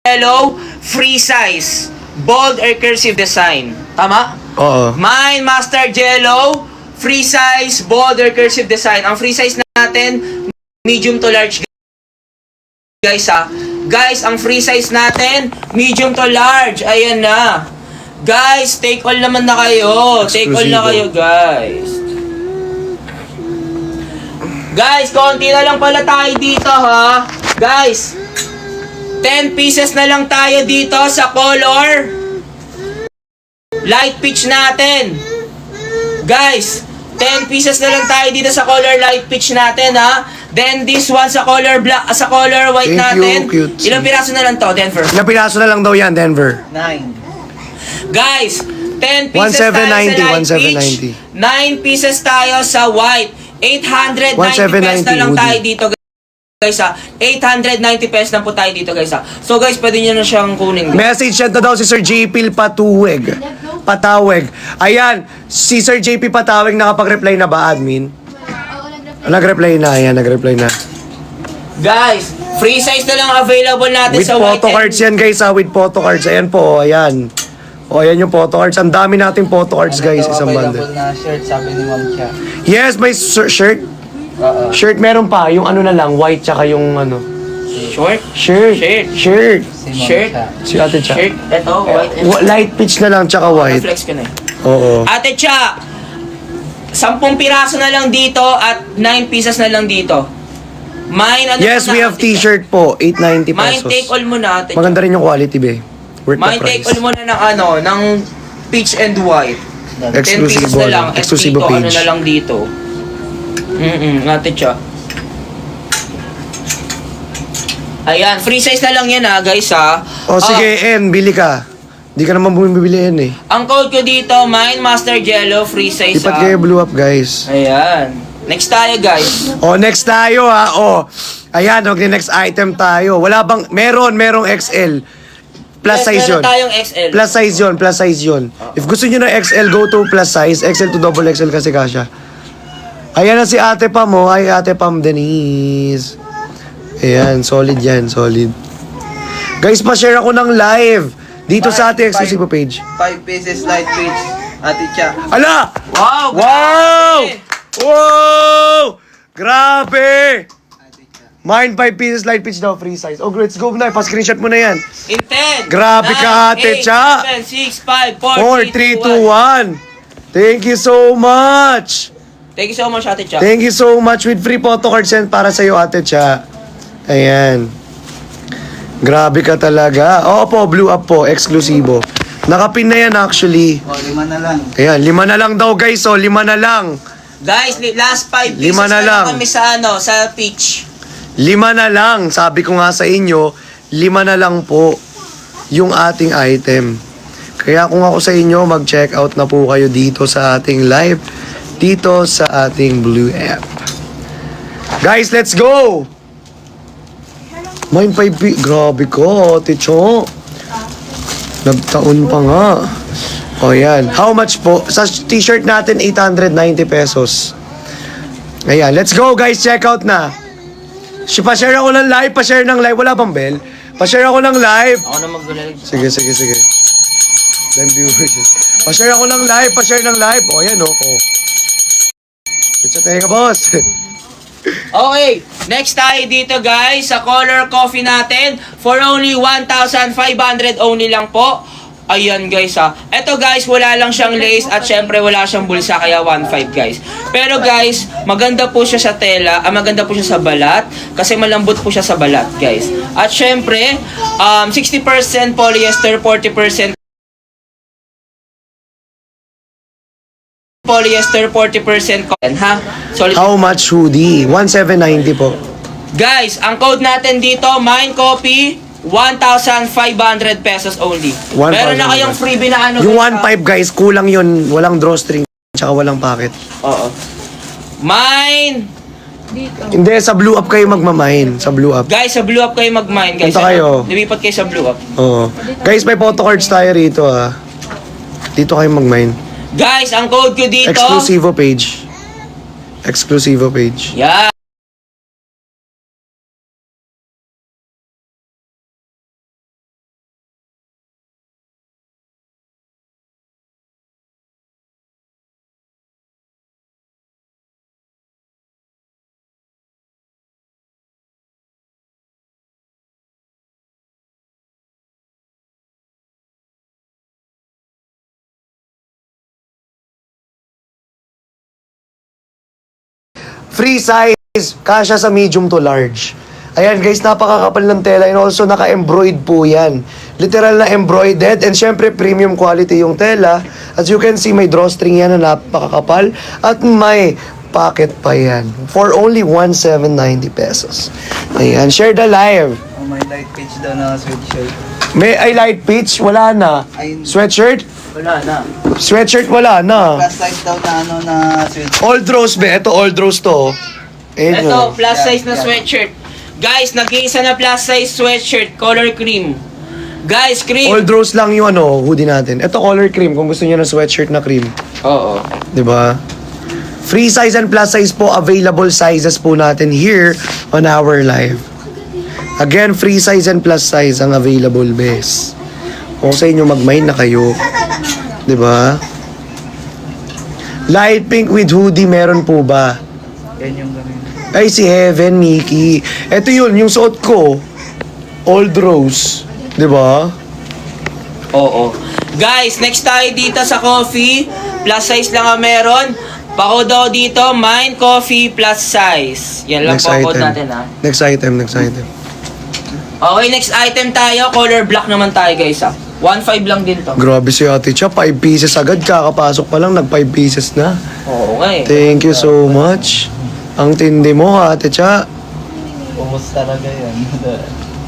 Jello, free size, bold or cursive design. Tama? Oo. Mine Master Jello, free size, bold or cursive design. Ang free size natin, medium to large, guys ha. Guys, ang free size natin, medium to large. Ayan na. Guys, take all naman na kayo. Take all na kayo, guys. Guys, konti na lang pala tayo dito, ha. Guys, 10 pieces na lang tayo dito sa color light peach natin. Guys, 10 pieces na lang tayo dito sa color light peach natin, ha. Then this one sa color black, sa color white natin. Ilang piraso na lang to, Denver? Ilang piraso na lang daw yan, Denver? 9. Guys, 10 pieces tayo sa light peach. 9 pieces tayo sa white. 890 pesos na lang tayo dito, guys ha. 890 pesos na po tayo dito, guys ha. So guys, pwede nyo na siyang kunin. Message yan to daw si Sir JP Pataweg. Ayan, si Sir JP Pataweg nakapag-reply na ba, admin? Nag-reply na, ayan, nag-reply na. Guys, free size na lang available natin with sa white. With photo cards yan, guys ha, with photo cards. Ayan po, ayan. O, ayan yung photo cards. Ang dami nating photo cards, guys. Isang bundle. Available na shirt, sabi ni Ma'am Chia. Yes, may shirt. Shirt meron pa. Yung ano na lang, white tsaka yung ano. Short? Shirt. Shirt. Si Ate Cha. Shirt. Ito, white. Light peach na lang tsaka white. Flex ko na. Oo. Ate Cha, 10 piraso na lang dito at 9 pieces na lang dito. Mine, ano yes, we have t-shirt po. 890 pesos. Mine, take all mo na, Ate Cha. Maganda rin yung quality, be. Worth Mine, the price. take all mo na ng ano, ng peach and white. 10 pieces Exclusive na lang. exclusive dito, page. ano na lang dito. Ate Cha. Ayan, free size na lang yan ha, guys ha. O sige, N, bili ka. Hindi ka naman bumibili N eh. Ang code ko dito, Mine Master Jello, free size Lipat ha. kayo blue up, guys. Ayan. Next tayo, guys. O, next tayo ha. O, ayan, next item tayo. Wala bang, merong XL. Plus Yes, size yun. meron tayong XL. Plus size yun. If gusto nyo ng XL, go to plus size. XL to double XL kasi kasha. Ayan na si Ate Pam, oh. Ay, Ate Pam Denise. Ayan, solid yan, solid. Guys, pa-share ako ng live. Dito sa ating exclusive page. 5 pieces light peach, Ate Chia. Ala! Wow! Wow! grabe! Wow! Grabe! Mine 5 pieces light pitch daw, free size. Oh, let's go na. Pa-screenshot mo na yan. In 10, Grabe ka, Ate Cha. 7, 6, 5, 4, 4, 3, 2, 1. Thank you so much. Thank you so much, Ate Cha. Thank you so much with free photo card sent para sa'yo, Ate Cha. Ayan. Grabe ka talaga. Oo po, blue up po, eksklusibo. Nakapin na yan actually. O, 5 na lang. Ayan, 5 na lang daw guys, oh, 5 na lang. Guys, last 5 pieces 5 na na lang. kami sa ano, sa peach. 5 na lang. Sabi ko nga sa inyo, 5 na lang po yung ating item. Kaya kung ako sa inyo, mag-check out na po kayo dito sa ating live, dito sa ating Blue app. Guys, let's go! Mine 5 grabe ko, Ate Cho. Nagtaon pa nga. O yan. How much po? Sa t-shirt natin, 890 pesos. Ayan, let's go guys, check out na. Pa-share ako ng live, pa-share ng live. Wala bang bell? Pa-share ako ng live. Ako na mag-live. Sige. Damn viewers. Pa-share ako ng live, pa-share ng live. O yan o. Kitsa tayo ka, boss. Okay, next tayo dito guys sa color coffee natin for only 1,500 only lang po. Ayan guys ha. Ito guys, wala lang siyang lace at syempre wala siyang bulsa kaya 1,500 guys. Pero guys, maganda po siya sa tela, maganda po siya sa balat kasi malambot po siya sa balat guys. At syempre, 60% polyester, 40% polyester, 40% cotton ha. Solid. How much hoodie? 1,790 po. Guys, ang code natin dito, Mine Coffee, 1,500 pesos only. 1,500. Meron na kayong freebie na ano. Yung guys, 1,500 guys, kulang yun. Walang drawstring, tsaka walang packet. Oo. Mine. Hindi, sa blue up kayo magmamine. Sa blue up. Guys, sa Blue Up kayo mag-mine, guys. Punta kayo. Lumipat kayo sa Blue Up. Oo. Guys, may photo cards tayo rito ah. Dito kayo magmine. Guys, ang code ko dito. Exclusivo page. Exclusivo page. Yeah. Free size, kasya sa medium to large. Ayan guys, napakakapal ng tela and also naka-embroid po yan. Literal na embroidered and syempre premium quality yung tela. As you can see, may drawstring yan na napakakapal at may pocket pa yan. For only 1,790 pesos. Ayan, share the live. Oh, may light pitch daw na sweatshirt. May light pitch, wala na. Ayun. Sweatshirt? Wala na. Sweatshirt wala na. Plus size daw na ano na sweatshirt. Old rose be, ito old rose to. Ayan Ito, yun. plus size na Yan. sweatshirt. Guys, nag-iisa na plus size sweatshirt, color cream. Guys, cream. Old rose lang yung hoodie natin. Ito color cream kung gusto niyo ng sweatshirt na cream. Oo. 'Di ba? Free size and plus size po, available sizes po natin here on our live. Again, free size and plus size ang available, bes. Kung sa inyo mag-mine na kayo. 'Di ba? Light pink with hoodie, meron po ba? Yan yung gawin. Ay, si Heaven, Mickey. Ito yun, yung suot ko. Old Rose. 'Di ba? Oo. Guys, next tayo dito sa coffee. Plus size lang ang meron. Pako daw dito, mine coffee plus size. Yan lang Next po code item. natin ha. Next item. Okay, next item tayo. Color black naman tayo guys ha. 1.5 lang din to. Grabe si Ate Cha, 5 pieces agad. Kakapasok pa lang, nag 5 pieces na. Oo nga eh. Thank you so much. Ang tindi mo, Ate Cha. Ubus talaga yan.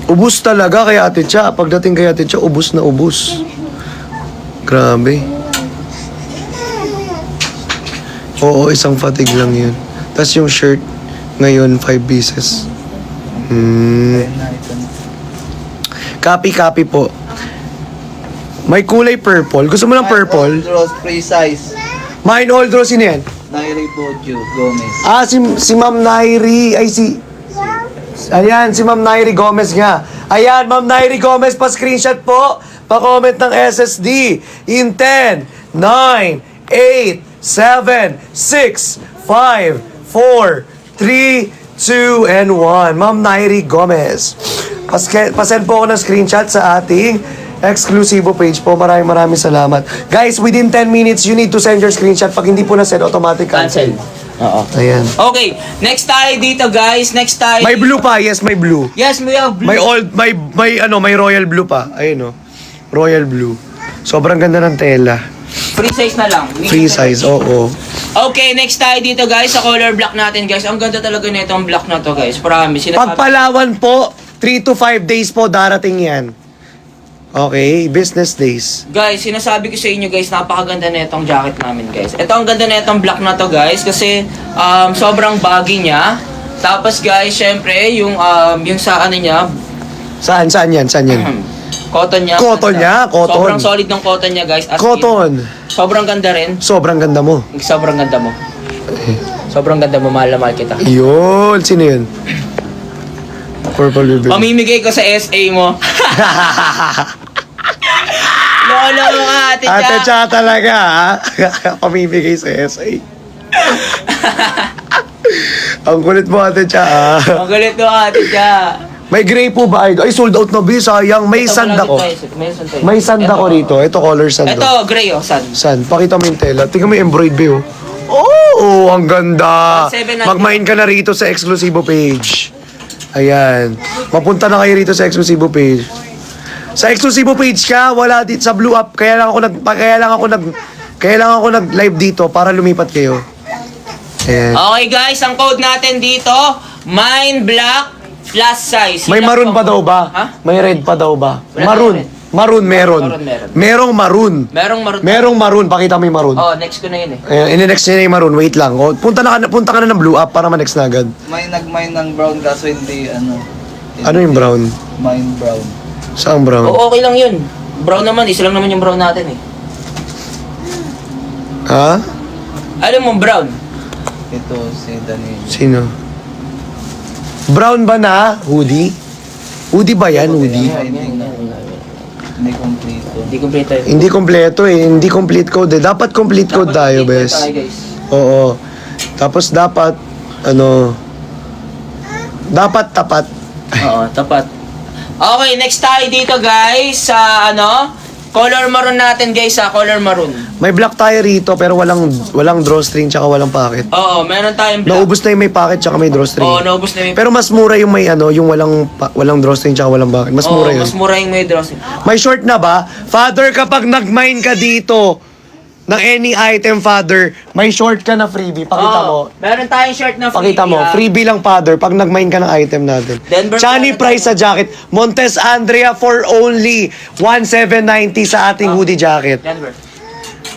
Ubus talaga kay Ate Cha. Pagdating kay Ate Cha, ubus na ubus. Grabe. Oo, isang fatigue lang yun. Tapos yung shirt, ngayon, 5 pieces. Ayun na, ito na. Copy po. May kulay purple. Gusto mo ng purple? Old rose free size. Mine old rose, sino yan? Nairi Bojo Gomez. Ah, si Ma'am Nairi, ayan, si Ma'am Nairi Gomez nga. Ayan, Ma'am Nairi Gomez, pa-screenshot po. Pa-comment ng SSD. In 10, 9, 8, 7, 6, 5, 4, 3, 2, and 1. Ma'am Nairi Gomez. Pasend po ako ng screenshot sa ating exclusive page po. Maraming salamat. Guys, within 10 minutes, you need to send your screenshot. Pag hindi po na-send, automatic cancel. Oo. Ayan. Okay, next tayo dito guys. Next tayo. May blue pa, yes, may blue. Yes, may blue. May royal blue pa. Ayun, oh. Royal blue. Sobrang ganda ng tela. Free size na lang. Free size, oo. Okay, next tayo dito guys sa color black natin guys. Ang ganda talaga nito ang black na to guys. Promise. Pagpalawan po, 3 to 5 days po darating yan. Okay, business days. Guys, sinasabi ko sa inyo guys, napakaganda na itong jacket namin guys. Ito ang ganda na itong black na to guys kasi sobrang baggy niya. Tapos guys, syempre yung sa ano niya, Saan yan? cotton niya. Cotton ganda. niya? Cotton. Sobrang solid ng cotton niya guys. As in. Cotton. Sobrang ganda rin. Sobrang ganda mo. Sobrang ganda mo. Sobrang ganda mo, mahal na mahal kita. Yun, sino yun? Purple Ribbon. Pamimigay ko sa SA mo. Lolo mo ka, Ate Cha. Ate Cha talaga, ha? Pamimigay sa SA. Ang kulit mo, Ate Cha, ha? Ang galit mo, Ate Cha. May gray po ba? Ay, sold out na, bis. Sayang. May Ito, sand ako. May sand ako rito. Ito, color sand. Ito, gray oh, sand. Sand. Pakita mo yung tela. Tingnan mo yung embroidery, oh. Oh, ang ganda. 700. Mag-mine ka na rito sa exclusive page. Ayan. Mapunta na kayo rito sa exclusive page. Sa exclusive page ka, wala dito sa Blue Up. Kaya lang ako nag-live dito para lumipat kayo. Ayan. Okay guys, ang code natin dito, Mine Black plus size. May Yun lang maroon po. pa daw ba? Ha? May red pa daw ba? Wala Maroon. tayong red. Maroon, meron. Meron. Merong maroon. Merong maroon. Merong maroon. Pakita mo yung maroon. Oh, next ko na yun eh. Ayan, in-next niya na yung maroon. Wait lang. Oh, punta ka na ng Blue Up para ma-next na agad. May nag-mine ng brown kaso hindi Ano yung brown? Mine brown. Saan brown? Oh, okay lang yun. Brown naman, isa lang naman yung brown natin eh. Ha? Alam mo, brown. Ito si Daniel. Sino? Brown ba na? Hoodie? Hoodie ba yan? Hoodie? Hindi kompleto. Hindi kompleto yun. Hindi kompleto eh. Hindi complete code eh. Dapat complete code tayo, Dapat bes. tayo, guys. Oo. Tapos dapat, dapat tapat. Oo, tapat. Okay, next tayo dito guys sa Color maroon natin guys ha, color maroon. May black tayo rito pero walang drawstring tsaka walang pocket. Oo, meron tayong black. Naubos na yung may pocket tsaka may drawstring. Oo, naubos na yung... Pero mas mura yung may ano, yung walang drawstring tsaka walang pocket. Mas mura yun. mas mura yung may drawstring. May short na ba? Father, kapag nag-mine ka dito ng any item, Father, may short ka na freebie. Pakita mo. Meron tayong shirt na freebie. Pakita mo. ha? Freebie lang, Father, pag nag-mine ka ng item natin. Denver Chani Canada. price sa jacket. Montes Andrea for only 1,790 sa ating hoodie jacket. Denver.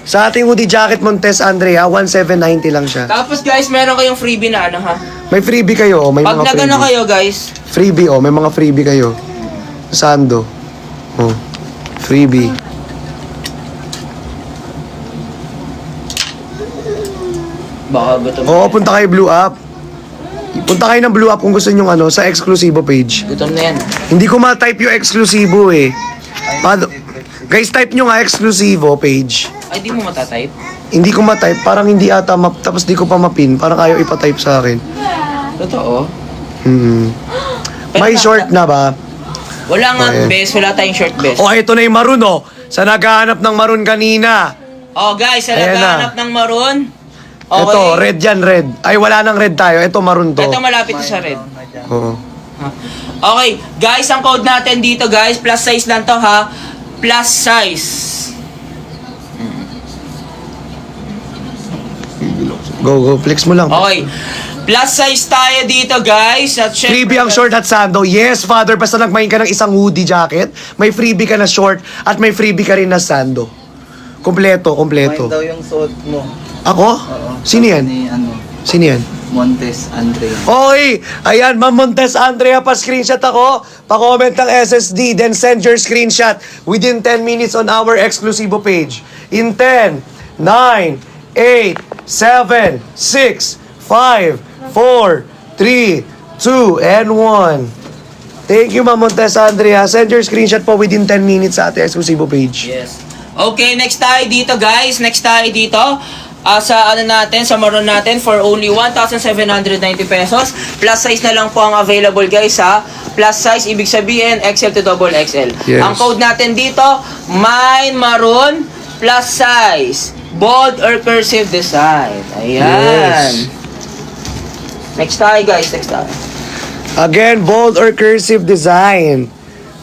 Sa ating hoodie jacket, Montes Andrea, 1,790 lang siya. Tapos guys, meron kayong freebie na ano ha? May freebie kayo, oh. May Pag mga nagano freebie. kayo guys, Freebie, oh. May mga freebie kayo. Sando. Oh. Freebie. baka gutom. Oo, punta kayo Blue Up. Punta kayo ng Blue Up kung gusto nyo ano, sa exclusivo page. Gutom na yan. Hindi ko ma-type yung exclusivo eh. Guys, type nyo nga exclusivo page. Ay, di mo matatype? Hindi ko ma-type, parang hindi ata tapos di ko pa mapin. Parang ayaw ipa-type sa akin. Totoo? Hmm. Pero May short na ba? Wala nga Ayan. best, wala tayong short best. Oh, ito na yung maroon oh. Sa naghahanap ng maroon kanina. Oh guys, sa Ayan na. naghahanap ng maroon. Okay. Ito, red yan, red. Ay, wala nang red tayo. Ito, maroon to. Ito malapit to sa red. Oo. Ha? Okay, guys, ang code natin dito guys, plus size lang to ha. Plus size. Go, flex mo lang. Okay. Plus size tayo dito guys. At syempre, Freebie ang short at sando. Yes, Father, basta nagmain ka ng isang hoodie jacket, may freebie ka na short, at may freebie ka rin na sando. Kompleto. Mine daw yung suot mo. Ako? Oo. Sino yan? Ni, Sino yan? Montes Andrea. Oy! Ayan, Ma'am Montes Andrea, pa-screenshot ako. Pa-comment ng SSD, then send your screenshot within 10 minutes on our exclusivo page. In 10, 9, 8, 7, 6, 5, 4, 3, 2, and 1. Thank you, Ma'am Montes Andrea. Send your screenshot po within 10 minutes sa ating exclusivo page. Yes. Okay, next tayo dito guys. Next tayo dito. Sa ano natin, sa maroon natin for only 1,790 pesos. Plus size na lang po ang available guys ha. Plus size, ibig sabihin XL to double XL. Yes. Ang code natin dito, mine maroon plus size. Bold or cursive design. Ayan. Yes. Next tayo guys, next tayo. Again, bold or cursive design.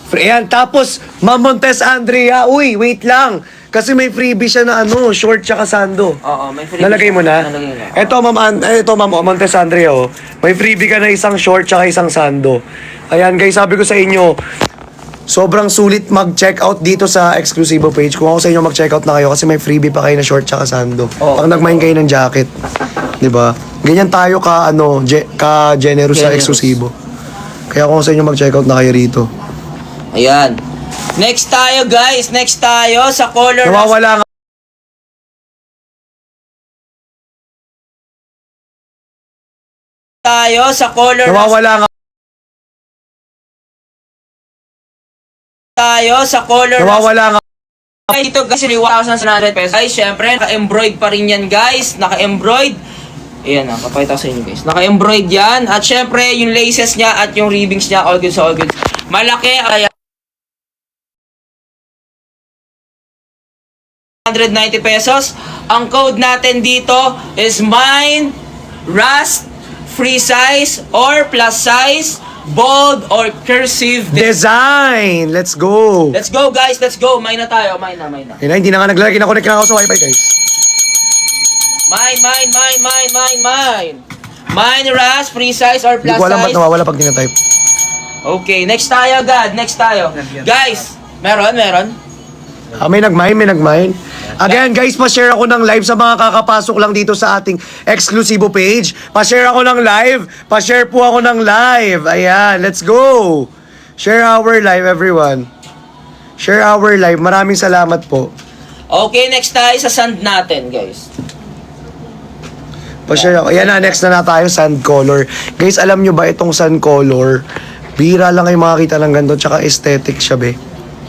Ayan, tapos, Ma'am Montes Andrea, uy, wait lang. Kasi may freebie siya na ano, short tsaka sando. Oo, may freebie. Nalagay mo na? Nalagay na. Ito, Ma'am Montes Andrea, oh. May freebie ka na isang short tsaka isang sando. Ayan, guys, sabi ko sa inyo, sobrang sulit mag-check out dito sa exclusivo page. Kung ako sa inyo mag-check out na kayo kasi may freebie pa kayo na short tsaka sando. Oo. Pag nag-mine kayo ng jacket. 'Di ba? Ganyan tayo ka generous sa Generous. exclusivo. Kaya kung ako sa inyo mag-check out na kayo rito. Ayan. Next tayo guys, next tayo sa color. Nawawala nga. Tayo sa color. Nawawala nga. Tayo sa color. Nawawala nga. Ito kasi 1,700 pesos. Ay, syempre, naka-embroid pa rin yan guys. Naka-embroid. Ayan na, papakita ko sa inyo guys. Naka-embroid yan. At syempre, yung laces niya at yung ribbings niya, all good sa all good. Malaki, kaya 190 pesos. Ang code natin dito is mine, rust, free size, or plus size, bold, or cursive. Design! Let's go! Let's go guys, let's go. Mine na tayo, mine na. Ayun na, hindi na nga naglalagay. Kinakonect na ako sa wifi, guys. Mine. Mine, rust, free size, or Hindi plus ko alam ba't size. nawawala pag tinatype. Okay, next tayo agad, next tayo. Guys, meron. May nag-mine. Again, guys, pa-share ako ng live sa mga kakapasok lang dito sa ating exclusivo page. Pa-share ako ng live. Pa-share po ako ng live. Ayan, let's go. Share our live, everyone. Share our live. Maraming salamat po. Okay, next tayo sa sand natin, guys. Pa-share ako. Ayan na, next na tayo, sand color. Guys, alam nyo ba itong sand color? Bira lang kayo makakita ng ganito, tsaka aesthetic siya, be.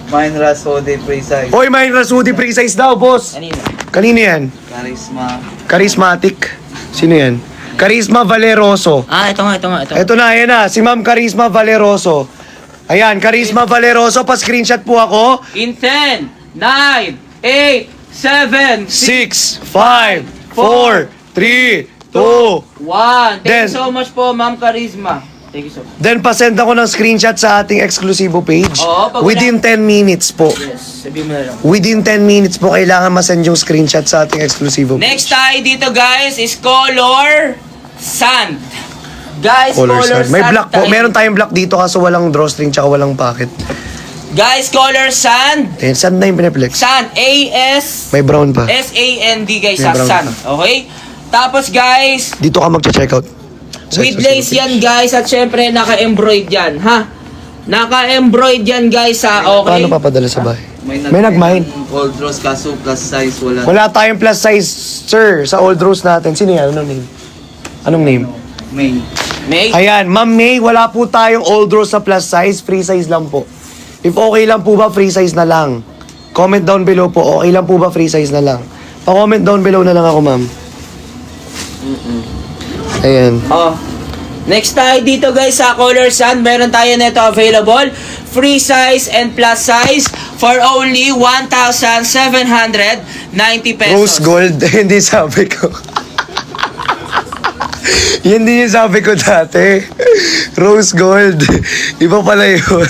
Mine Rasode Precise. Hoy, may Rasudi precise daw, boss. Kanina. Kanino yan? Charisma. Charismatic. Sino yan? Charisma Valeroso. Ito nga. Ito na, ayan na. Si Ma'am Charisma Valeroso. Ayan, Charisma Valeroso. Pa-screenshot po ako. In 10, 9, 8, 7, 6, 5, 4, 3, 2. 1. Thank Then- you so much po, Ma'am Charisma. Thank you so much. Then pasend ako ng screenshot sa ating exclusive page. Oo, pag Within 10 minutes po. Yes, sabihin mo na lang. Within 10 minutes po kailangan masend yung screenshot sa ating exclusive page. Next tayo dito guys is color sand. Guys, Color color, sand. May sand black po. tayo. Meron tayong black dito kaso walang drawstring tsaka walang pocket. Guys, color sand. Ayan, sand na yung pinaplex. Sand. A-S. May brown pa. S-A-N-D guys, May sa brown sand. Okay? Tapos guys, Dito ka mag-check out. with lace yan guys at syempre naka-embroid yan, ha? Naka-embroid yan guys, ha? Okay? Paano papadala sa bahay? May May nag-mine. Old rose kaso plus size wala. Wala tayong plus size, sir, sa old rose natin. Sino yan? Anong name? Anong name? May. May? Ayan, Ma'am May, wala po tayong old rose sa plus size. Free size lang po. If okay lang po ba, free size na lang. Comment down below po, okay lang po ba, free size na lang. Pa-comment down below na lang ako, ma'am. Ayan. Oh. Next tayo dito guys sa color sand. Meron tayo nito available. Free size and plus size for only 1,790 pesos. Rose gold, hindi sabi ko. Hindi yung sabi ko dati. Rose gold. Iba pala yun.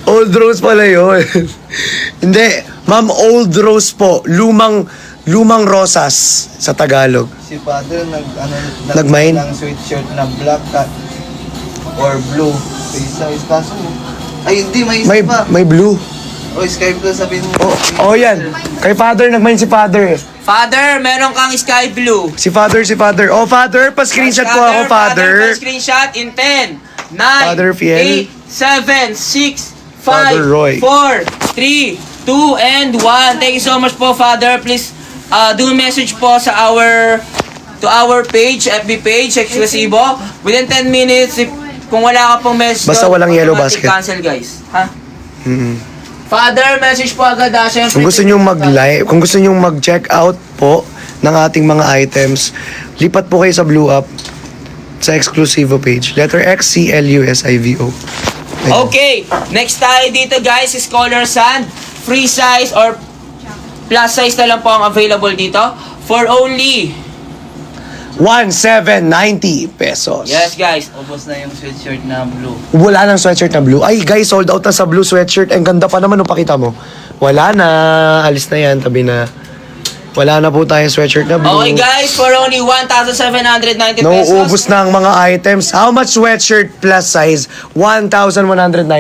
Old rose pala yun. Hindi. Ma'am, old rose po. Lumang rosas sa Tagalog. Si father Nag-mine? ng sweatshirt na black cat or blue. Free size kaso. Ay hindi, may isa May, pa. may blue. O sky blue sabihin mo. Oh, yan. Kay father, nag-mine si father. Father, meron kang sky blue. Si father. Oh, father, pa-screenshot po ako, father. Screenshot in 10, 9, Father Fiel. 8, 7, 6, Father 5, Roy. 4, 3, 2, and 1. Thank you so much po, Father. Please do message po sa our page, FB page, Exclusivo. Within 10 minutes, kung wala ka pong message, Basta walang yellow automatic basket. cancel, guys. Ha? Mm-mm. Father, message po agad. Syempre, Kung gusto nyo mag-live, kung gusto nyo mag-check out po ng ating mga items, lipat po kayo sa Blue Up sa Exclusivo page. Letter X, C, L, U, S, I, V, O. Ayan. Okay, next tayo dito guys is color sand. Free size or plus size na lang po ang available dito for only 1,790 pesos. yes guys. Ubos na yung sweatshirt na blue. Wala nang sweatshirt na blue. Ay, guys, sold out na sa blue sweatshirt. Ang ganda pa naman nung pakita mo. Wala na. Alis na yan. Tabi na. Wala na po tayong sweatshirt na blue. Okay guys, for only 1,790 pesos. Nauubos na ang mga items. How much sweatshirt plus size? 1,190.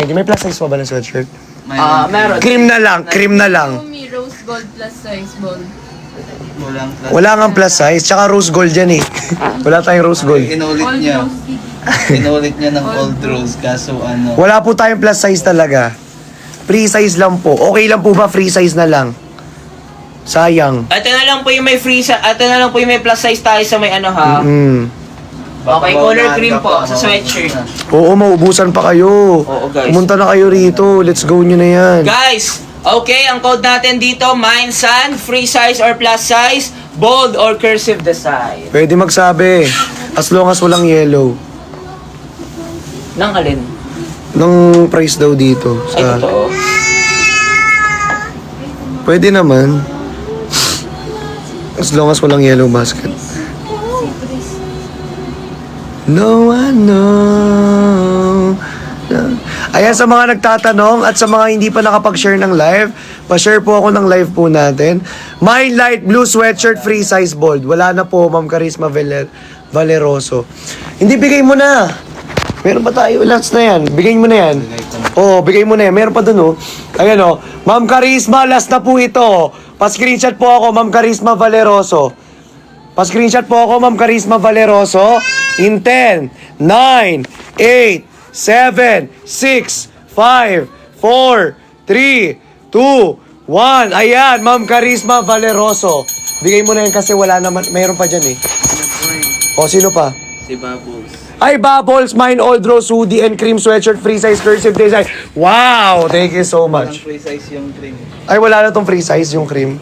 May plus size pa ba ng sweatshirt? Meron. Cream na lang. Cream na lang. Umi rose gold plus size ball. Walang plus. Wala nga plus size. Tsaka rose gold yan eh. Wala tayong rose gold. Inulit All niya. rose. Inulit niya ng old rose kaso ano. Wala po tayong plus size talaga. Free size lang po. Okay lang po ba free size na lang? Sayang. Ito na lang po yung may free size. Ito na lang po yung may plus size tayo sa may ano ha. Okay, color cream po sa sweatshirt. Oo, maubusan pa kayo. Oo, guys. Pumunta na kayo rito. Let's go nyo na yan. Guys, okay, ang code natin dito, Mine Sand, free size or plus size, bold or cursive design. Pwede magsabi. As long as walang yellow. Nang alin? Nung price daw dito. Ay, Sa... totoo. Pwede naman. As long as walang yellow basket. No one know. Ayan, sa mga nagtatanong at sa mga hindi pa nakapag-share ng live, pa-share po ako ng live po natin. My light blue sweatshirt free size bold. Wala na po, Ma'am Charisma Valeroso. Hindi, bigay mo na. Meron pa tayo, last na yan. Bigay mo na yan. Oo, bigay mo na yan. Meron pa dun, oh. Ayan, oh. Ma'am Charisma, last na po ito. Pa-screenshot po ako, Ma'am Charisma Valeroso. Pa-screenshot po ako, Ma'am Charisma Valeroso. In 10, 9, 8, 7, 6, 5, 4, 3, 2, 1. Ayan, Ma'am Charisma Valeroso. Bigay mo na yan kasi wala naman, mayroon pa dyan eh. O, sino pa? Si Bubbles. Ay, Bubbles, mine old rose hoodie and cream sweatshirt, free size, cursive design. Wow! Thank you so Walang much. free size yung cream. Ay, wala na tong free size, yung cream.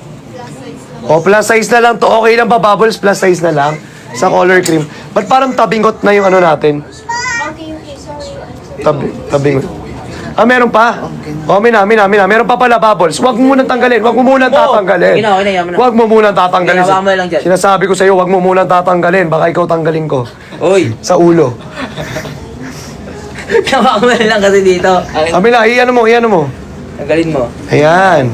O, plus size na lang to. Okay lang ba, Bubbles? Plus size na lang sa color cream. Ba't parang tabingot na yung ano natin? Okay, sorry. Tabingot. Meron pa? Oh, mina. Meron pa pala, Bubbles. Huwag mo munang tanggalin. Huwag mo munang tatanggalin. Ginawa, yaman na. Huwag mo munang tatanggalin. Ginawa mo lang dyan. Sinasabi ko sa'yo, huwag mo munang tatanggalin. Baka ikaw tanggalin ko. Uy, Sa ulo. ginawa mo lang kasi dito. Amina, iyan mo. Tanggalin mo. Ayan.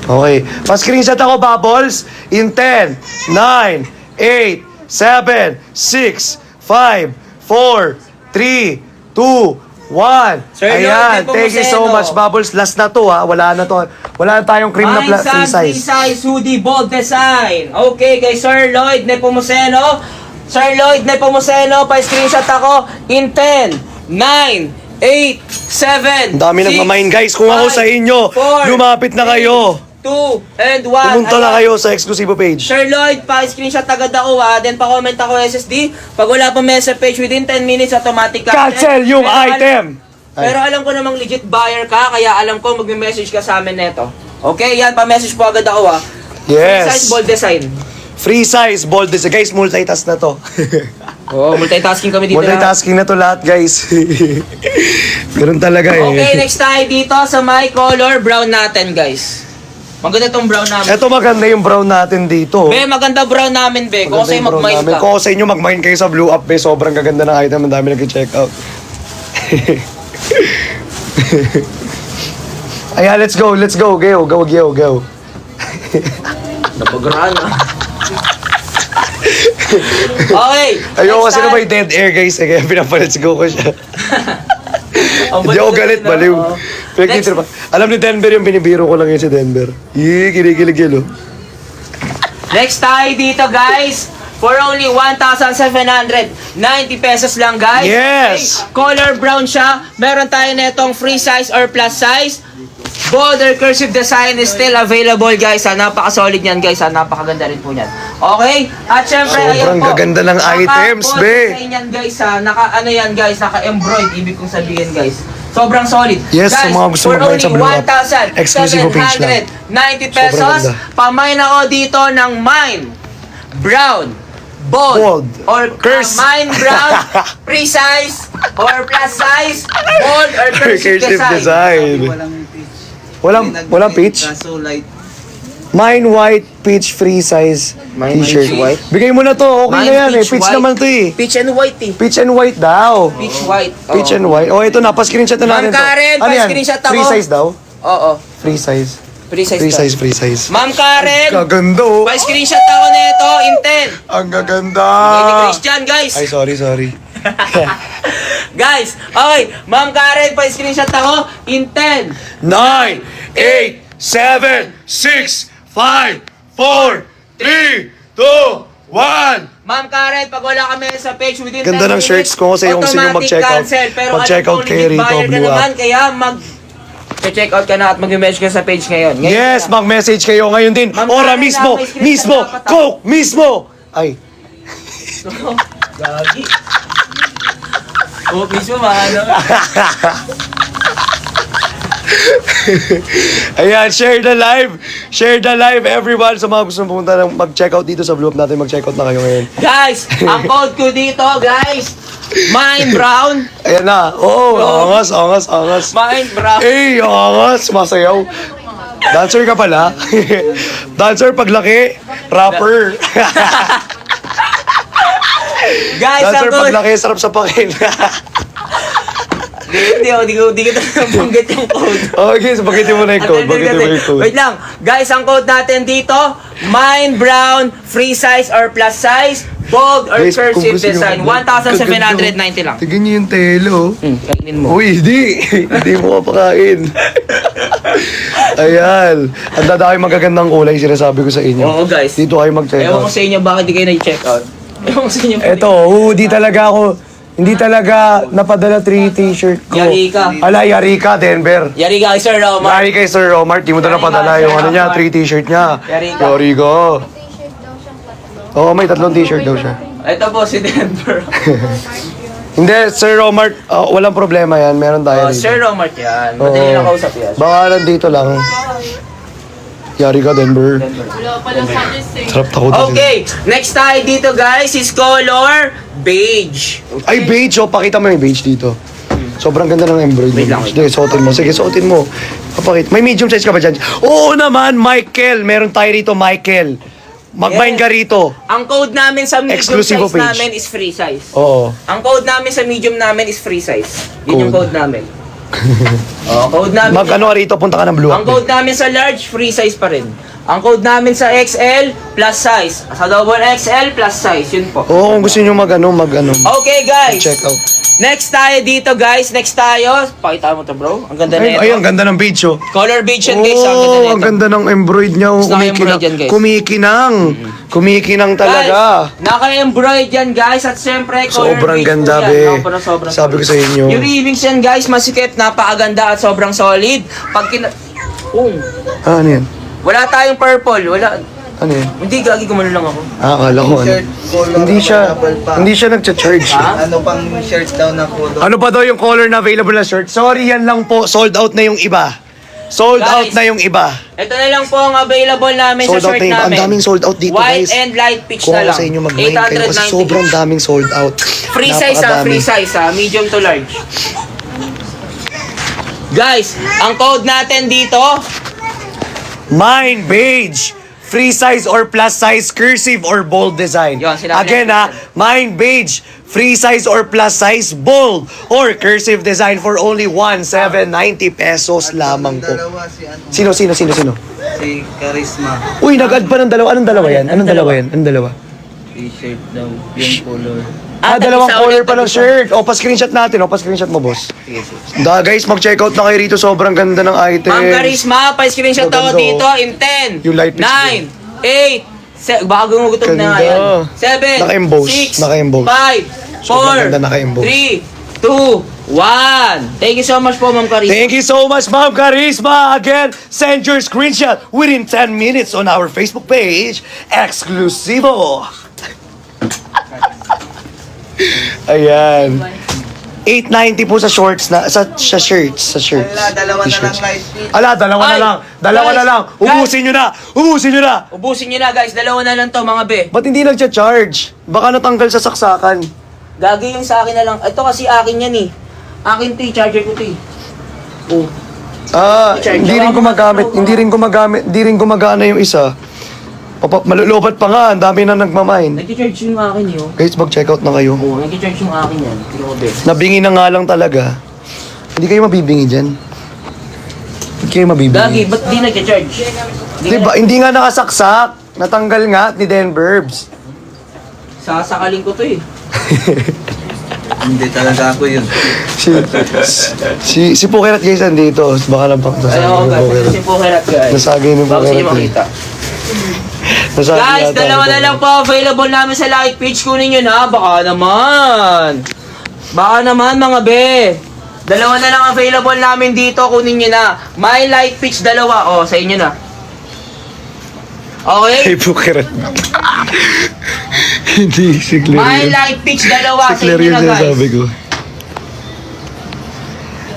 Okay. Pa-screenshot ako, Bubbles. In 10, 9, 8, 7, 6, 5, 4, 3, 2, 1. Sir Ayan. Lloyd Thank you so Nepomuceno. much, Bubbles. Last na to, ha. Wala na to. Wala na tayong cream na Mine free Sun free size. size hoodie bold design. Okay, kay Sir Lloyd Nepomuceno. Sir Lloyd Nepomuceno, pa-screenshot ako in 10, 9, 8, 7, Ang dami nagmamain, guys. Kung ako sa inyo, lumapit na kayo. 2, and 1. Pumunta na kayo sa exclusive page. Sir Lloyd, pa-screenshot agad ako then pa-comment ako SSD. Pag wala pa message page, within 10 minutes, automatic Cancel yung Pero item! Pero alam ko namang legit buyer ka, kaya alam ko magme-message ka sa amin neto. Okay, yan, pa-message po agad ako Yes. Free size, bold design. Free size, bold design. Guys, multitask na to. Oo, multitasking kami dito. Multitasking na to lahat, guys. Ganun talaga eh. Okay, next tayo dito sa my color brown natin, guys. Maganda tong brown namin. Eto maganda yung brown natin dito. Be, maganda brown namin, be. Kung Maganda sa'yo yung brown mag-mind namin. ka. Kung sa inyo mag-mine kayo sa Blue Up, be. Sobrang gaganda ng item. Ang dami nag-check out. Ayan, let's go. Go. Napagraan, Okay. Ayoko next kasi na time. may dead air, guys. Kaya pinapalets go ko siya. Ang Hindi ako balik galit, na, baliw. oo. Pinagtitira pa. Alam ni Denver yung binibiro ko lang yun si Denver. Kinikilig yun, oh. Next tayo dito, guys. For only 1,790 pesos lang, guys. Yes! Okay, color brown siya. Meron tayo netong free size or plus size. Bold or cursive design is still available, guys. Napaka-solid niyan, guys. Napakaganda rin po niyan. Okay? At syempre, Sobrang ayan po. gaganda ng items, Naka-bold be. design yan, guys. Naka-ano yan, guys. Naka-embroid. Ibig kong sabihin, guys. Sobrang solid. Yes, guys, sa mga gusto for mag-mine sa Blue Up, only exclusive page lang. 1,790 Sobrang pesos, ganda. pamine ako dito ng mine, brown, bold, Bold. or Curse. mine brown, pre-size, or plus size, bold, or cursive Cursive design. design. Walang peach. Walang peach? Kaso light. Mine white peach free size Mine t-shirt. white? Bigay mo na to. Okay Mine na yan eh. peach Peach white. naman to eh. Peach and white eh. Peach and white daw. Peach white. Peach and white. Oh, ito na. Pa-screenshot na natin Ma'am Karen, Ano yan? pa-screenshot ako. Free size daw? Oo. Free size. Pre-size. Free size, free size. Ma'am Karen, Kaganda oh. pa-screenshot ako nito in 10. Ang gaganda. Kay ni Christian, guys. Ay, sorry. Guys, okay. Ma'am Karen, pa-screenshot ako in 10. 9, 8, 7, 6, 5, 4, 3, 2, 1. Ma'am Karen, pag wala kami sa page within 10 Ganda ng minutes, shirts ko kasi yung sino automatic mag-check out. cancel. Pero Mag-check out kayo rito, buyer ka Blue naman, Up. kaya check out ka na at mag-message ka sa page ngayon. Yes, mag-message kayo ngayon din. Ma'am Ora Karen, mismo, may screenshot mismo, na dapat ako. Coke mismo. Ay, Gagi. Oh, mismo maano. ayan, share the live. Share the live, everyone. Sa mga gusto pumunta ng mag-check out dito sa Blue Up natin, mag-check out na kayo ngayon. Guys, ang code ko dito, guys, Mine Brown. Ayan na. Oo, angas. Mine Brown. Eh, angas. Masayaw. Dancer ka pala. Dancer paglaki. Rapper. Guys, ang Dancer code. paglaki. Sarap sa pakin. Hindi ko nabanggit yung code. Okay, so bagitin mo na yung code. Bagitin mo yung code. Wait lang. Guys, ang code natin dito, Mine Brown, free size or plus size, bold or Guys, kung cursive gusto design. nyo- 1,790 lang. Tignan nyo yung telo. Kainin mo. Uy, hindi mo kapakain. Ayan. Ang dadaki magagandang kulay, sinasabi ko sa inyo. Oo, guys. Dito kayo mag-check Ewan ko out. sa inyo bakit di kayo nag-check out. Ewan ko sa inyo. Eto, hindi talaga napadala 3 t-shirt ko. Yari ka. Ala, yari ka, Denver. Yari ka, Sir Romar. Yari kay Sir Romar, di mo na Yari napadala ka, yung Sir ano niya, Romar. 3 t-shirt niya. Yari ka. Yari ka. Oo, may 3 t-shirt daw siya. Ito po si Denver. Hindi, Sir Romar, walang problema yan. Meron tayo dito. Sir Romar yan. Madali na kausap yan. Baka nandito lang. Yari ka, Denver. Wala pala sa akin sing. Sarap tako dito. Okay, next tayo dito guys is color beige. Ay, beige. Oh, pakita mo yung beige dito. Sobrang ganda ng embroidery. Wait lang, wait Sige, suotin mo. Sige, suotin mo. Papakit. May medium size ka ba dyan? Oo naman, Michael. Meron tayo rito, Michael. Mag-bind ka rito. Ang code namin sa medium Exclusive size page. namin is free size. Oo. Ang code namin sa medium namin is free size. Yun yung Code. code namin. Code namin. Mag-ano ka rito, punta ka ng Blue Ang Hawk. code namin sa large, free size pa rin. Ang code namin sa XL, plus size. Sa double XL, plus size. Yun po. Oo, kung gusto nyo mag-ano. Okay, guys. Check out. Next tayo dito, guys. Next tayo. Pakita mo to, bro. Ang ganda na ito. Ay, ang ganda ng page, oh. Color beige yan, guys. Ang ganda na Oh, ito. ang ganda ng embroid niya. Oh. Mas naka-embroid yan, guys. Kumikinang. Kumikinang talaga. Guys, naka-embroid yan, guys. At syempre, color Sobrang beige ganda, po yan. be. Sobrang Sabi ko sa inyo. Yung ribbings yan, guys, masikip, napakaganda at sobrang solid. Pag Ah, ano yan? wala tayong purple, wala. Ano yan? Hindi, gagi, gumano lang ako. Ah, akala ko ano. Shirt, color, available pa. Hindi siya nagcha-charge. Ha? Ano pang shirt daw na color? Ano pa daw yung color na available na shirt? Sorry, yan lang po. Sold out na yung iba. Sold Guys, out na yung iba. Ito na lang po ang available namin Sold sa out shirt na yung iba. Ang namin. daming sold out dito, White guys. and light peach Kung na ako lang. sa inyo mag-mind kayo kasi 890. sobrang daming sold out. Free size Napakadami. free size medium to large. Guys, ang code natin dito, Mine beige. Free size or plus size, cursive or bold design. Yun, sinabi Again natin. mine beige. Free size or plus size, bold or cursive design for only 1,790 pesos lamang po. Dalawa si ano? Sino? Si Charisma. Uy, nag-add pa ng dalawa. Anong dalawa yan? Anong dalawa yan? Anong dalawa? T-shirt daw. Yung color. Dalawang tag-isa color ulit, pa ng tag-isa. shirt. O, pa-screenshot natin. O, pa-screenshot mo, boss. Guys, mag-check out na kayo rito. Sobrang ganda ng item. Ma'am Charisma, pa-screenshot ako Maganda, dito oh. in 10, Yung light pitch 9, 8, baka gumugutom na nga yan. Ganda. 7, Naka-emboss, 6, naka-emboss. 5, Sobrang ganda naka-emboss. 4, 3, 2, 1. Thank you so much po, Ma'am Charisma. Thank you so much, Ma'am Charisma. Again, send your screenshot within 10 minutes on our Facebook page. Exclusivo. Ayan. 890 po sa shorts na sa shirts, Wala, dalawa na lang T-shirts. guys. Ala, dalawa na Ay, lang. Dalawa guys, na lang. Ubusin nyo na. Ubusin nyo na. Ubusin nyo na, guys. Dalawa na lang to, mga be. Ba't hindi nagcha-charge? Baka natanggal sa saksakan. Gagi yung sa akin na lang. Ito kasi akin yan eh. Akin to eh. Charger ko to eh. Oh. Ah, I-charge hindi rin ako. gumagamit. Hindi rin gumagana yung isa. Malulubat pa nga. Ang dami na nagmamine. Nag-charge yung akin yun. Guys, mag-check out na kayo. Oo, nag-charge yung akin yan. Tingnan mo, be. Nabingi na nga lang talaga. Hindi kayo mabibingi dyan. Hindi kayo mabibingi. Gagi, ba't di nag-charge? Diba, hindi nga nakasaksak. Natanggal nga ni Den Burbs. Sasakalin ko to eh. Hindi talaga ako yun. Si Pukerat guys nandito. Baka lang pa. Ayaw ko, guys. Kasi po kirat, guys. Nasagi ni Bago sa inyo Pukerat eh. makita. Nasagi Guys, yata dalawa ni na lang Pukerat. po available namin sa light pitch. Kunin nyo na. Baka naman. Baka naman, mga be. Dalawa na lang available namin dito. Kunin nyo na. My light pitch, dalawa. O, sa inyo na. Okay? Kay Pukerat. Hindi, si Claire My yun. light pitch, dalawa. Si Sa Claire inyo yun na, guys. sinasabi ko.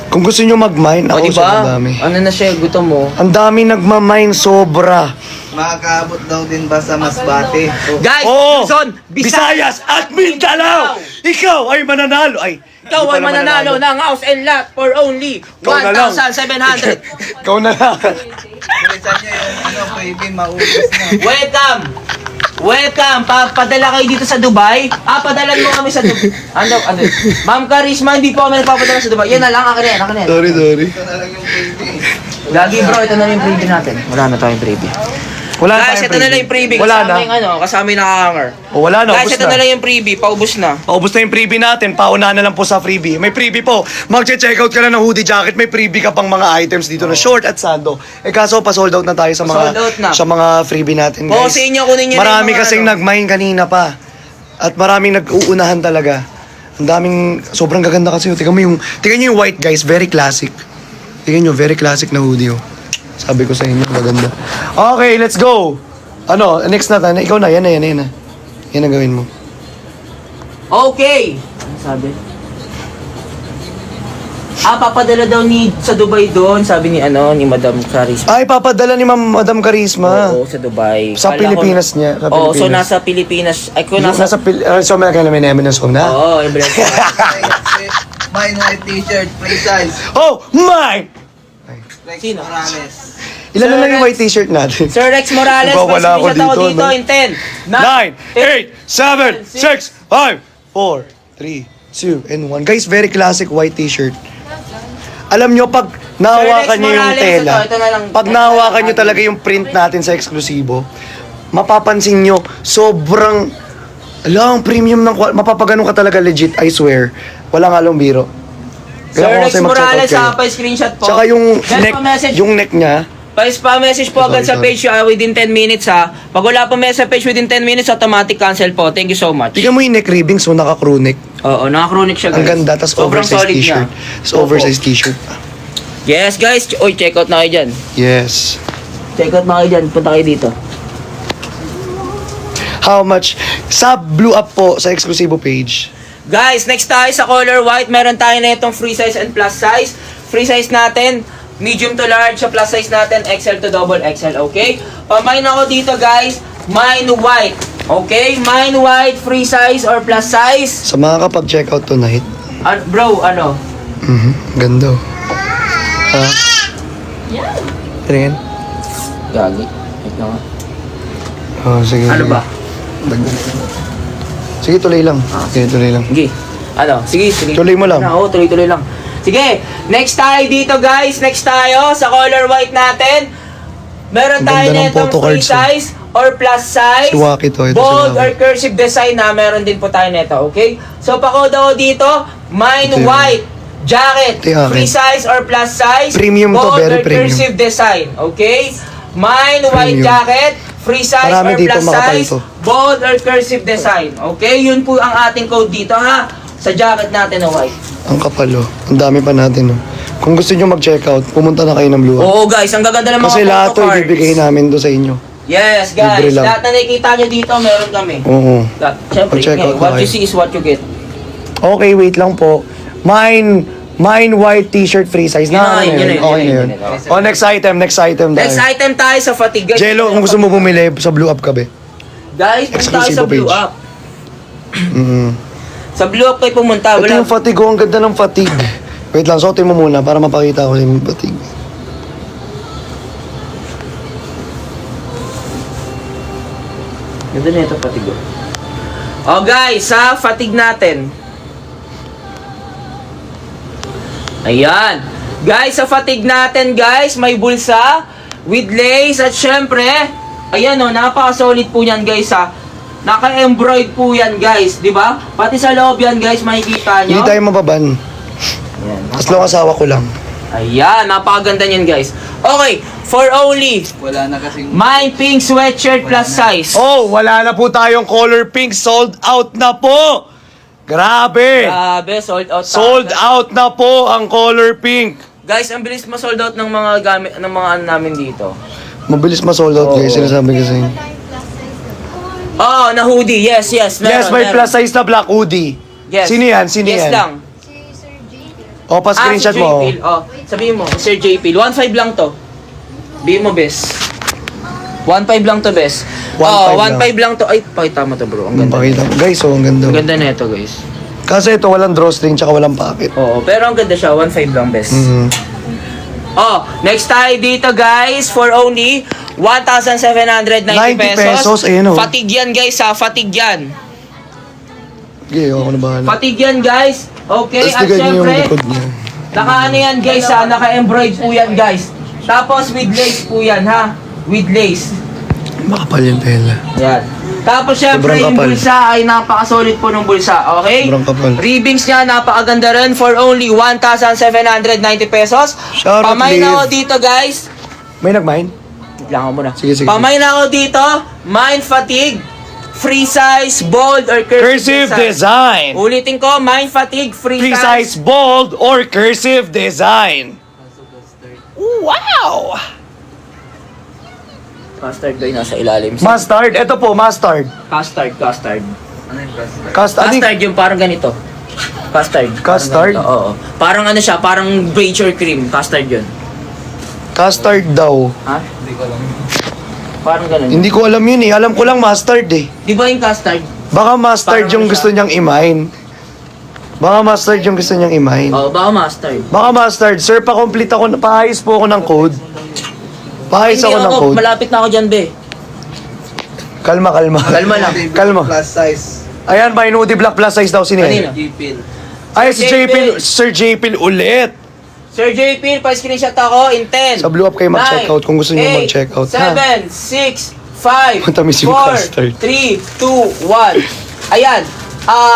Kung gusto nyo mag-mine, O, ako diba? sa dami. Ano na siya? Gutom mo. Ang dami nagmamine sobra. Makakaabot daw din ba sa Masbate? Guys, Oo! Luzon, Visayas at Mindanao! Ikaw ay mananalo! Ay, Ikaw hindi ay pala mananalo ng house and lot for only Ikaw na lang. 1,700. Ikaw na lang. Bilisan nyo yung ano, baby, maubos na. Welcome! Welcome! Padala kayo dito sa Dubai. Padalan mo kami sa Dubai. Ano? Ma'am Charisma, hindi po kami nagpapadala sa Dubai. Yan na lang, akin na yan, akin na yan. Sorry. Ito na lang yung baby. Lagi bro, ito na lang yung freebie natin. Wala na tayong freebie. Wala Guys, ito na lang yung freebie. Wala Kasama na. yung kasama yung nakahanger. O, wala na, Guys, ubus ito na. na lang yung freebie. Paubos na. Paubos na yung freebie natin. Pauna na lang po sa freebie. May freebie po. Mag-check out ka na ng hoodie jacket. May freebie ka pang mga items dito na short at sando. Eh kaso pa-sold out na tayo sa mga Pa-sold out na. sa mga freebie natin, guys. Oo, sa inyo, kunin nyo na Marami yung mga kasing ano. nag-mine kanina pa. At maraming nag-uunahan talaga. Ang daming sobrang gaganda kasi. Tingnan nyo yung white, guys. Very classic. Tingnan nyo, very classic na hoodie. Oh. Sabi ko sa inyo, maganda. Okay, let's go. Ano, next na tayo. Ikaw na, yan na. Yan ang gawin mo. Okay! Ano sabi? Papadala daw sa Dubai doon, sabi ni Madam Charisma. Ay, papadala ni Madam Charisma. Oo, sa Dubai. Sa Kala ko- Pilipinas niya. Sa Oo, so Pilipinas. nasa Pilipinas. Ay, kung Nasa nasa... so may kailan may namin ng song na? Oo, yung brand. Mine white t-shirt, free size. Oh, my! Rex Sino? Morales. Ilan na Sir lang yung Rex. white t-shirt natin? Sir Rex Morales, Nagwawala ako mag-screenshot ako dito, dito no? in 10, 9, 8, 7, 6, 5, 4, 3, 2, and 1. Guys, very classic white t-shirt. Alam nyo, pag nahawakan Sir Rex nyo yung Morales, tela, ito na lang. pag nahawakan nyo talaga yung print natin sa eksklusibo, mapapansin nyo, sobrang, alam, premium ng mapapaganong ka talaga legit, I swear. Walang halong biro. Sir kung Rex kasi mag-check out Morales, kayo. pa-screenshot po. Tsaka yung Just neck, pa-message. yung neck niya, Pa-message po agad sa Sorry. page within 10 minutes ha. Pag wala pa message sa page within 10 minutes, automatic cancel po. Thank you so much. tignan mo yung neck ribbings, so naka-crew neck. Oo, naka-chronic siya guys. Ang ganda, tas Sobrang oversized solid t-shirt. niya. Tas oversized t-shirt. Yes guys, oy, check out na kayo dyan. Yes. Check out na kayo dyan, punta kayo dito. How much? Sa Blue Up po, sa exclusive page. Guys, next tayo sa color white. Meron tayo na itong free size and plus size. Free size natin, medium to large. Sa plus size natin, XL to double XL, okay? Pamain ako dito guys, mine white. Okay? Mine white, free size or plus size. Sa mga kapag-check out tonight. Bro, ano? Ganda. Ha? Tingin? Gagi. Wait lang nga. Oh, sige. Ano sige. ba? Sige, tuloy lang. Sige, tuloy lang. Sige. Ano? Sige, sige. Tuloy mo lang. Oo, tuloy-tuloy lang. Sige, next tayo dito guys. Next tayo sa color white natin. Meron Ang tayo ganda na ng itong photo free cards, oh. size or plus size. Si Waki to, ito si Bold Waki. or cursive design na meron din po tayo nito, okay? So pa-code ako dito, mine Ito yun. white jacket, Ito yung akin. free size or plus size. Premium to, bold very or premium. cursive design, okay? Mine white Premium. jacket, free size Marami or dito, plus makapal size, to. bold or cursive design. Okay, yun po ang ating code dito ha. Sa jacket natin na white. Ang kapal, oh. Ang dami pa natin, oh. Kung gusto nyo mag-check out, pumunta na kayo ng Blue Up. Oo guys, ang gaganda ng mga Kasi lahat to photo cards. ibibigay namin to sa inyo. Yes Libre guys, lang. lahat na nakikita nyo dito, meron kami. Oo. Siyempre, Mag-check out na what you kayo. see is what you get. Okay, wait lang po. Mine white t-shirt free size. Yun Na, na, yun na, yun Okay na, na yun yun. na. Oh, next item tayo. Next item tayo sa fatigue. Guys, Jello, kung gusto mo bumili sa Blue Up ka, be. Guys, punta tayo exclusive sa Blue page. Up. Mm. Sa Blue Up kayo pumunta. Ito Wala. yung fatigue, oh. Ang ganda ng fatigue. Wait lang, suotin mo muna para mapakita ko yung fatigue. Ganda na ito fatigue. Oh guys, sa fatigue natin. Ayan. Guys, sa fatigue natin guys, may bulsa with lace at syempre, ayan oh, napaka-solid po yan guys ha. Naka-embroid po yan guys, di ba? Pati sa loob yan guys, makikita nyo. Hindi tayo mababan. Ayan, As long asawa ko lang. ayan, napakaganda niyan guys. Okay, for only Wala na kasing... my pink sweatshirt plus size. Oh, wala na po tayong color pink. Sold out na po. Grabe. Grabe, sold out. Sold out na po ang color pink. Guys, ang bilis ma-sold out ng mga gamit ng mga ano namin dito. Mabilis ma-sold out, guys. Oo. Sinasabi kasi. Oh, na hoodie. Yes, yes. Meron, Yes, may meron. plus size na black hoodie. Yes. Sino yan? Sino yes yan? lang. O, pa-screenshot si mo. JP. Oh, sabihin mo, Sir JP. 1.5 lang to. Bihin mo, bes. 1.5 lang to, bes. 1.5 Oh, lang. 1.5 lang to. Ay, pakita mo to, bro. Ang ganda. Pakita mo. Guys, oh, ang ganda. Ang ganda na ito, guys. Kasi ito, walang drawstring tsaka walang pocket. Oo, pero ang ganda siya. 1.5 lang, bes. Mhm. Oh, next tayo dito guys for only 1,790 90 pesos, ayun, oh. Fatigue yan guys ha, fatigue yan. Okay, ako na bahala. Fatigue yan guys. Okay, Tapos at ligay niyo yung syempre, likod niya. naka-ano yan guys ha, naka-embroid po yan guys. Tapos with lace po yan ha, with lace. Makapal yung tela. Yan. Tapos syempre Sobrang yung kapal. bulsa ay napaka-solid po ng bulsa, okay? Sobrang kapal. Ribbings niya napakaganda rin for only 1,790 pesos. Shout out, Pamain Liv. ako dito guys. May nag-mine? Lang ako muna. Sige, sige. Pamain ako dito, mind fatigue, free size, bold, or Cursive cursive design. Ulitin ko, mind fatigue, free, Free size bold or cursive design. Wow! Custard guy nasa ilalim. Mustard. Ito po, mustard. Custard. Ano yung best? Custard yung parang ganito. Custard. Custard? Parang ganito, oo. Parang ano siya, parang beige or cream. Custard yun. Custard daw. Ha? Hindi ko alam. Parang ganun. Hindi ko alam yun eh. Alam ko lang mustard eh. Di ba yung custard? Baka mustard Parang yung ano gusto siya? niyang i-mine. Baka mustard yung gusto niyang i-mine. Oh, baka mustard. Baka mustard. Sir, pa-complete ako. Paayos po ako ng code. Paayos Hindi ako ng code. malapit na ako dyan, be. Kalma. Kalma lang. Kalma. Plus size. Ayan, may Nudie Black plus size daw. Sino Kanina. yan? Gipil. Ay, si Sir JP. Sir JP ulit. Sir JP, pa-screenshot ako in 10. Sa Blue Up kayo mag-checkout kung gusto niyo mag-checkout. 7, 6, 5, Matamis yung 4, custard. 3, 2, 1. Ayan.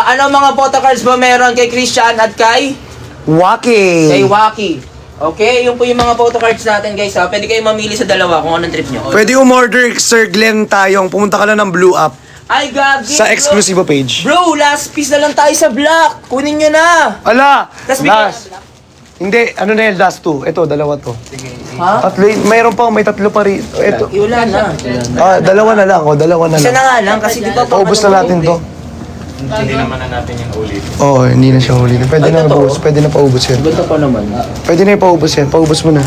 Ano mga photocards ba meron kay Christian at kay Waki. Waki? Okay, yun po yung mga photocards natin guys ha. Pwede kayo mamili sa dalawa kung anong trip nyo. Pwede umorder, Sir Glenn tayong. Pumunta ka lang ng Blue Up Ay, gagi. sa exclusive page. Bro, last piece na lang tayo sa black. Kunin nyo na. Ala! Tas bigyan- Last. Hindi, ano na yan, last two. Ito, dalawa to. Ha? Tatlo, mayroon pa, may tatlo pa rin. Ito. Wala na. Dalawa na lang, dalawa na Isa lang. na nga lang kasi di ba Paubos na natin to. Hindi naman na natin yung ulit. Oo, hindi na siya huli. Pwede na paubos, pwede na paubos yan. Ganda pa naman. Pwede na yung paubos yan, paubos mo na.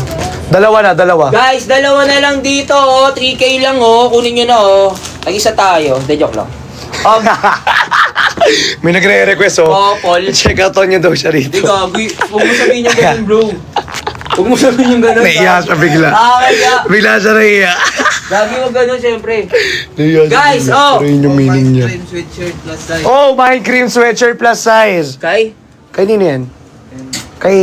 Dalawa. Guys, dalawa na lang dito, oh. 3K lang, oh. Kunin nyo na, oh. Tag-isa tayo. De, joke lang. May nagre-request, oh. Oh, Paul. Check out on niya daw siya Di, rito. gagi. Huwag mo sabihin yung ganun, bro. Huwag mo sabihin yung ganun. Naiya siya bigla. Kaya. Bigla siya naiya. Gagi, huwag ganun, syempre. Naiya siya Guys, bigla. oh. Pero yun yung meaning niya. Cream sweatshirt plus size. Oh, my cream sweatshirt plus size. Kay? Kanino yan? Kay...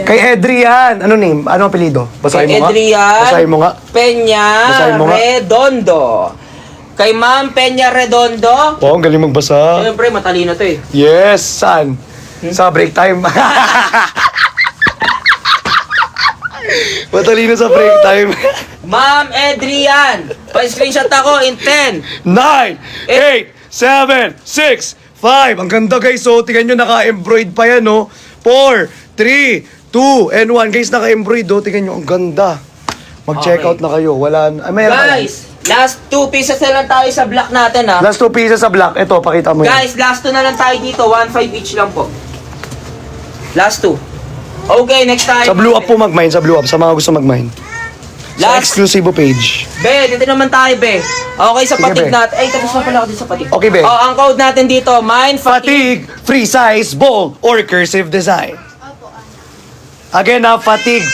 Kay Edrian. Ano name? Ano apelido? Basahin mo nga. Adrian. Basahin mo nga. Peña Basahin mo nga. Redondo. Kay Ma'am Peña Redondo. Oh, ang galing magbasa. Siyempre, matalino to eh. Yes, son. Sa break time. Matalino sa break time. Ma'am Adrian. Pa-screenshot ako in 10. 9, 8, 7, 6, 5. Ang ganda guys, so tingnan nyo naka-embroid pa yan, no? 4, 3, 2, and 1. Guys, naka-embroid, oh. Tingnan nyo, ang ganda. Mag-check out na kayo. Wala, ay, mayroon ka lang. Guys, last 2 pieces na lang tayo sa black natin ha. Last 2 pieces sa black. Ito, pakita mo yan. Guys, last 2 na lang tayo dito. 1.5 each lang po. Last 2. Okay, next tayo. Sa blue up po mag-mine, sa blue up. Sa mga gusto mag-mine. Sa Last. exclusive page. Be, dito naman tayo, be. Okay, sa Sige, patig be. natin. Ay, tapos na pala ako dito sa patig. Okay, be. Oh, ang code natin dito, mine, fatigue. Fatigue, free size, bold, or cursive design. Again, fatigue.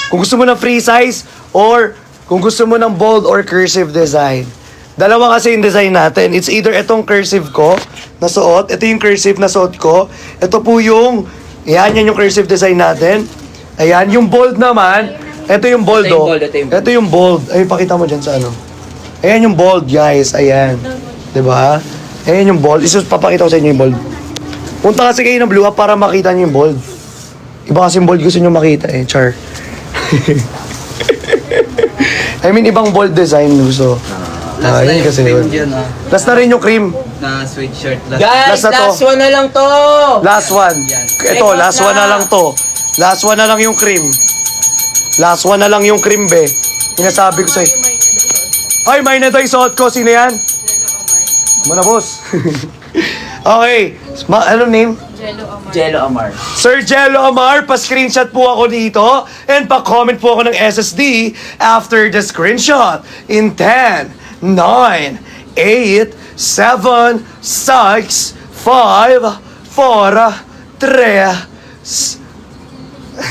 Kung gusto mo ng free size, or kung gusto mo ng bold or cursive design. Dalawa kasi yung design natin. It's either itong cursive ko na suot, ito yung cursive na suot ko, ito po yung, yan yung cursive design natin. Ayan, yung bold naman, ito yung bold, Ito yung oh. bold, ito yung bold. Ito yung bold. Ay, pakita mo dyan sa ano. Ayan yung bold, guys. Ayan. Diba? Ayan yung bold. Papakita ko sa inyo yung bold. Punta kasi kayo ng Blue Up para makita nyo yung bold. Iba kasi yung bold gusto nyo makita eh. Char. I mean, ibang bold design gusto. Last na yun yung kasi cream yun. dyan, Last na rin yung cream. na sweatshirt. Guys, Last na to. last 1 na lang to. Last one. Ito, Check last out one na na. lang to. Last one na lang yung cream. Last one na lang yung cream, be. Sinasabi ko sa'yo. Ay, may na daw yung suot ko. Sino yan? Muna, boss. Okay. Ano name? Jello Amar. Sir Jello Amar, pa-screenshot po ako dito and pa-comment po ako ng SSD after the screenshot in 10, 9, 8, 7, 6, 5, 4, 3,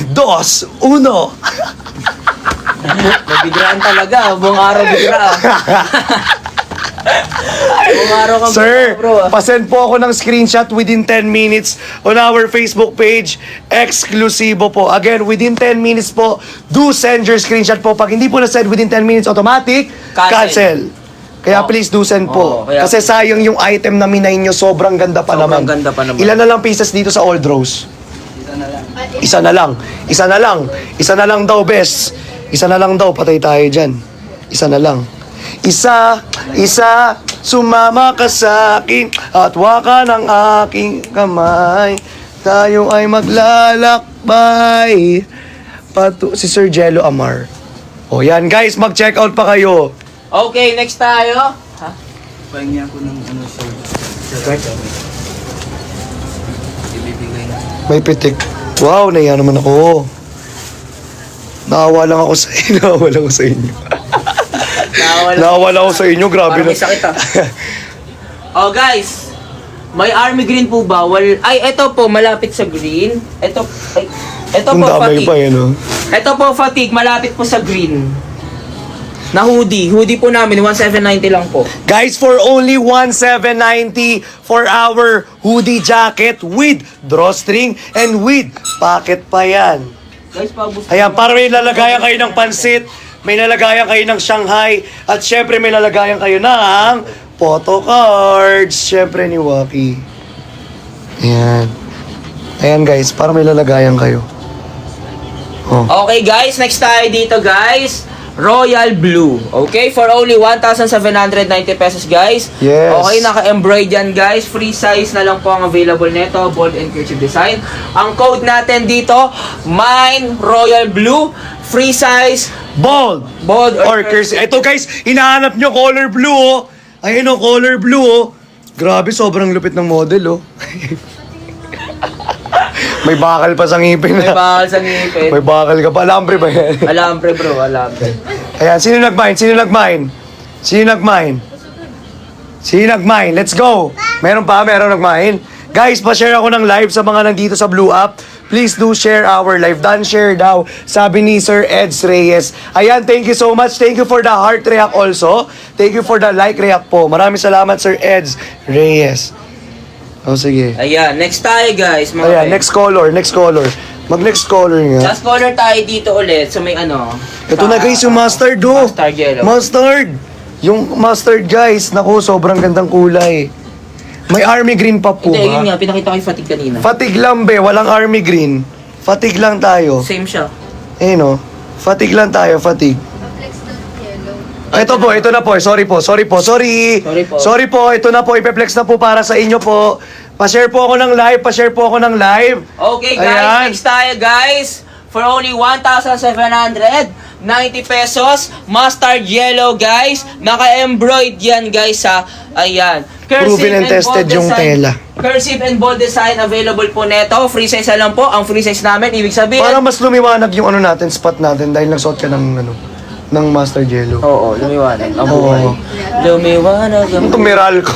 2, 1. Nabiglaan talaga. Buong araw bigra. Buong araw kang Sir, bigra, bro. pasend po ako ng screenshot within 10 minutes on our Facebook page. Exclusibo po. Again, within 10 minutes po, do send your screenshot po. Pag hindi po na-send within 10 minutes, automatic, cancel. Kaya please do send po. kaya- Kasi sayang yung item na minay nyo, sobrang ganda pa Sobrang naman. ganda pa naman. Ilan na lang pieces dito sa Old Rose? Isa na lang. Isa na lang. Isa na lang daw, best. Isa na lang daw, patay tayo dyan. Isa na lang. Isa, sumama ka sa akin at waka ng aking kamay. Tayo ay maglalakbay. Si Sir Jello Amar. O yan, guys, mag-check out pa kayo. Okay, next tayo. Ha? Pahingi ako ng ano, shirt. Ibibigay na. May pitik. Wow, naiya naman ako. Naawa lang ako sa inyo. Naawa lang ako sa inyo. Nawala. Naawa lang ako sa inyo. Grabe Parang na. may sakit ah. Oh guys, May army green po ba? Ay, ito po, malapit sa green. Ito Ang po, damay pa fatigue. yan, oh. Ito po, fatigue, malapit po sa green. Na hoodie. Hoodie po namin, 1,790 lang po. Guys, for only 1,790 for our hoodie jacket with drawstring and with pocket pa yan. Guys, paubos. Ayan, para may lalagayan kayo ng pansit, may lalagayan kayo ng Shanghai, at syempre may lalagayan kayo ng photo cards. Syempre ni Waki. Ayan. Ayan guys, para may lalagayan kayo. Oh. Okay guys, next tayo dito guys. Royal Blue. Okay, for only 1,790 pesos guys. Yes. Okay, naka-embroid yan guys. Free size na lang po ang available nito. Bold and cursive design. Ang code natin dito, Mine Royal Blue. Free size. Bold or cursive. Ito guys, hinahanap nyo color blue, oh. Ayun, oh, color blue, oh. Grabe, sobrang lupit ng model, oh. May bakal pa sa ngipin. May bakal sa ngipin. May bakal ka pa. Alambre ba yan? Alambre bro, alambre. Ayan, sino nag-mine? Sino nag-mine? Sino nag-mine? Sino nag-mine? Let's go! Meron pa? Meron nag-mine? Guys, pa-share ako ng live sa mga nandito sa Blue App. Please do share our live. Done share daw, sabi ni Sir Eds Reyes. Ayan, thank you so much. Thank you for the heart react also. Thank you for the like react po. Maraming salamat, Sir Eds Reyes. Oh, sige. Ayan, next tayo guys. Mga Ayan, friends. next color, next color. Mag-next color nga. Last color tayo dito ulit. So may ano. Ito na guys, yung mustard, oh. Mustard yellow. Mustard! Yung mustard guys, naku, sobrang gandang kulay. May army green pa po, Hindi, yun ha? nga. Pinakita ko yung fatigue kanina. Fatigue lang, be. Walang army green. Fatigue lang tayo. Same siya. Eh, no? Fatigue lang tayo, fatigue. Ito po, ito na po. Sorry po. Sorry po. Sorry po, ito na po. Ipeplex na po para sa inyo po. Pa-share po ako ng live. Pa-share po ako ng live. Okay guys, Ayan. next tayo guys. For only 1,790 pesos. Mustard yellow guys. Naka-embroid yan guys ha. Ayan. Proven and tested bold yung design. tela. Cursive and bold design available po neto. Free size na lang po. Ang free size namin, ibig sabihin. Para mas lumiwanag yung ano natin, spot natin dahil nagsuot ka ng ano, ng mustard yellow. Oo, lumiwanag. Ang Oo. buhay. Lumiwanag ang Ang tumiral ko.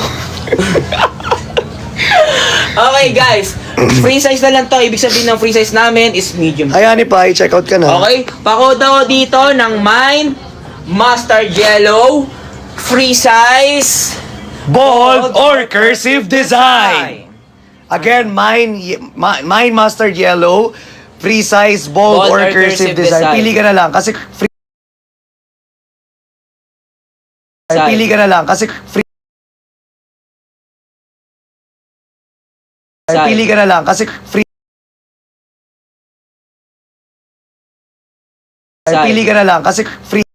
Okay guys, free size na lang to. Ibig sabihin ng free size namin is medium. Ayan, ipa, i-check out ka na. Okay? Pakode ako dito ng Mine Mustard Yellow free size Bold or cursive design. Again, mine mustard yellow, free size, bold, or cursive design. Pili ka na lang kasi free. Pili ka na lang kasi free. Pili ka na lang kasi free. Pili ka na lang kasi free.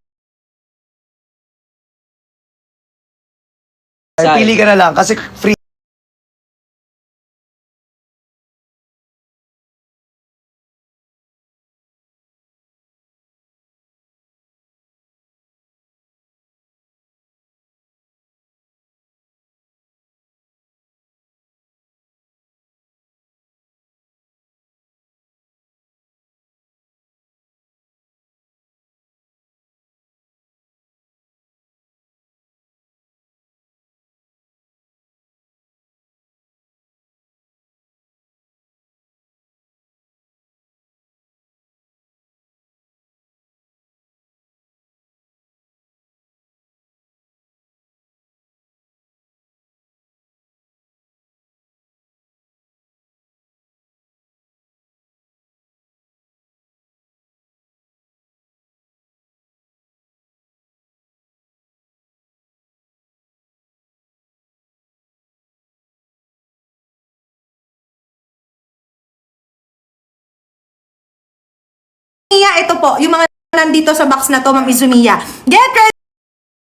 Pili ka na lang kasi free. Ito po, yung mga nandito sa box na to, Ma'am Izumiya. Get ready!